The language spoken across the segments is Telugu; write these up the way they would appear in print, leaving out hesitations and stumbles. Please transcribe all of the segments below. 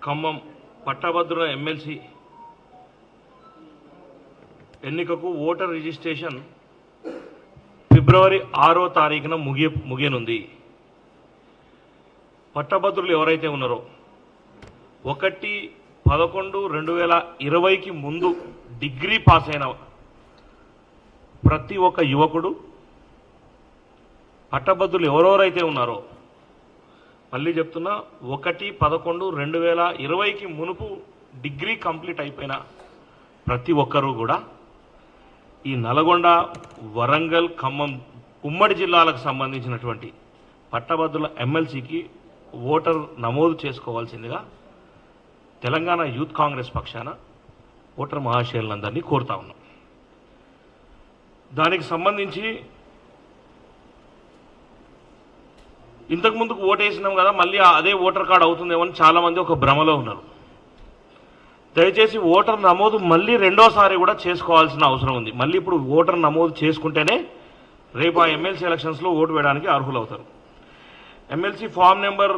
ఖమ్మం పట్టభద్రుల ఎమ్మెల్సీ ఎన్నికకు ఓటర్ రిజిస్ట్రేషన్ ఫిబ్రవరి 6వ తారీఖున ముగియనుంది. పట్టభద్రులు ఎవరైతే ఉన్నారో 1/11/2020కి ముందు డిగ్రీ పాస్ అయిన ప్రతి ఒక్క యువకుడు పట్టభద్రులు ఎవరెవరైతే ఉన్నారో, మళ్ళీ చెప్తున్నా, 1/11/2020కి మునుపు డిగ్రీ కంప్లీట్ అయిపోయిన ప్రతి ఒక్కరూ కూడా ఈ నల్గొండ, వరంగల్, ఖమ్మం ఉమ్మడి జిల్లాలకు సంబంధించినటువంటి పట్టభద్రుల ఎమ్మెల్సీకి ఓటర్ నమోదు చేసుకోవాల్సిందిగా తెలంగాణ యూత్ కాంగ్రెస్ పక్షాన ఓటర్ మహాశయులందరినీ కోరుతా ఉన్నాం. దానికి సంబంధించి ఇంతకు ముందుకు ఓటేసినాం కదా, మళ్ళీ అదే ఓటర్ కార్డు అవుతుందేమో అని చాలామంది ఒక భ్రమలో ఉన్నారు. దయచేసి ఓటర్ నమోదు మళ్ళీ రెండోసారి కూడా చేసుకోవాల్సిన అవసరం ఉంది. మళ్ళీ ఇప్పుడు ఓటర్ నమోదు చేసుకుంటేనే రేపు ఆ ఎమ్మెల్సీ ఎలక్షన్స్లో ఓటు వేయడానికి అర్హులవుతారు. ఎమ్మెల్సీ ఫామ్ నెంబర్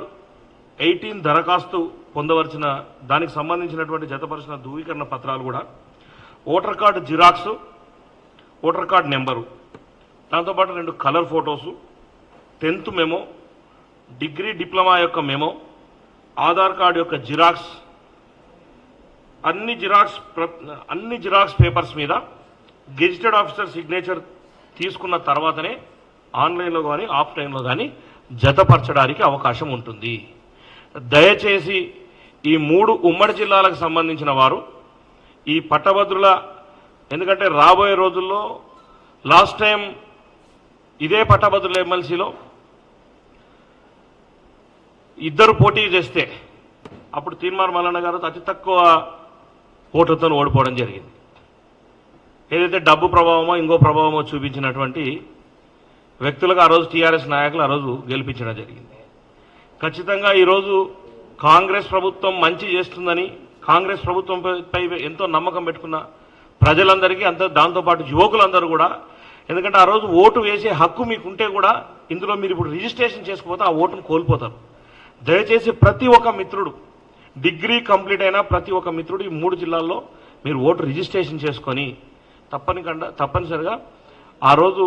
18 దరఖాస్తు పొందవలసిన దానికి సంబంధించినటువంటి జతపరిచిన ధృవీకరణ పత్రాలు కూడా voter card xerox, voter card number, దాంతోపాటు 2 colour photos, 10th memo, degree diploma యొక్క మెమో, ఆధార్ కార్డు యొక్క జిరాక్స్, అన్ని జిరాక్స్ పేపర్స్ మీద గెజిటెడ్ ఆఫీసర్ సిగ్నేచర్ తీసుకున్న తర్వాతనే ఆన్లైన్లో కానీ ఆఫ్లైన్లో కానీ జతపరచడానికి అవకాశం ఉంటుంది. దయచేసి ఈ 3 ఉమ్మడి జిల్లాలకు సంబంధించిన వారు ఈ పట్టభద్రుల, ఎందుకంటే రాబోయే రోజుల్లో లాస్ట్ టైం ఇదే పట్టభద్రుల ఎమ్మెల్సీలో 2 పోటీ చేస్తే అప్పుడు తీన్మార్ మల్లన్న గారు అతి తక్కువ ఓట్లతో ఓడిపోవడం జరిగింది. ఏదైతే డబ్బు ప్రభావమో ఇంకో ప్రభావమో చూపించినటువంటి వ్యక్తులకు ఆ రోజు టీఆర్ఎస్ నాయకులు ఆ రోజు గెలిపించడం జరిగింది. ఖచ్చితంగా ఈరోజు కాంగ్రెస్ ప్రభుత్వం మంచి చేస్తుందని, కాంగ్రెస్ ప్రభుత్వంపై ఎంతో నమ్మకం పెట్టుకున్న ప్రజలందరికీ దాంతోపాటు యువకులందరూ కూడా, ఎందుకంటే ఆ రోజు ఓటు వేసే హక్కు మీకుంటే కూడా ఇందులో మీరు ఇప్పుడు రిజిస్ట్రేషన్ చేసుకోకపోతే ఆ ఓటును కోల్పోతారు. దయచేసి ప్రతి ఒక్క మిత్రుడు, డిగ్రీ కంప్లీట్ అయిన ప్రతి ఒక్క మిత్రుడు ఈ 3 జిల్లాల్లో మీరు ఓటు రిజిస్ట్రేషన్ చేసుకొని తప్పనిసరిగా ఆ రోజు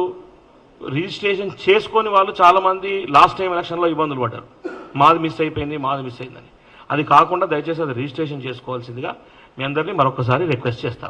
రిజిస్ట్రేషన్ చేసుకొని వాళ్ళు చాలామంది లాస్ట్ టైం ఎలక్షన్లో ఇబ్బందులు పడ్డారు. మాది మిస్ అయిందని. అది కాకుండా దయచేసి అది రిజిస్ట్రేషన్ చేసుకోవాల్సిందిగా మీ అందరినీ మరొకసారి రిక్వెస్ట్ చేస్తాను.